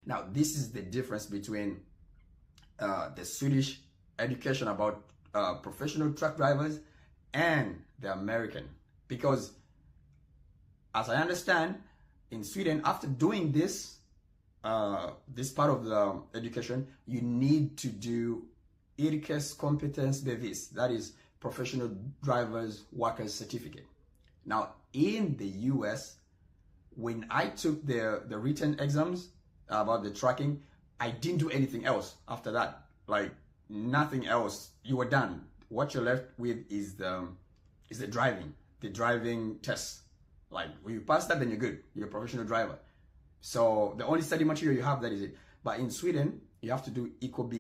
Now, this is the difference between the Swedish education about professional truck drivers and the American. Because as I understand, in Sweden, after doing this, this part of the education, you need to do yrkeskompetensbevis, that is professional drivers workers certificate. Now, in the US, when I took the written exams about the trucking, I didn't do anything else after that. Like nothing else. You were done. What you're left with is the driving test. Like when you pass that, then you're good. You're a professional driver. So the only study material you have, that is it. But in Sweden, you have to do equal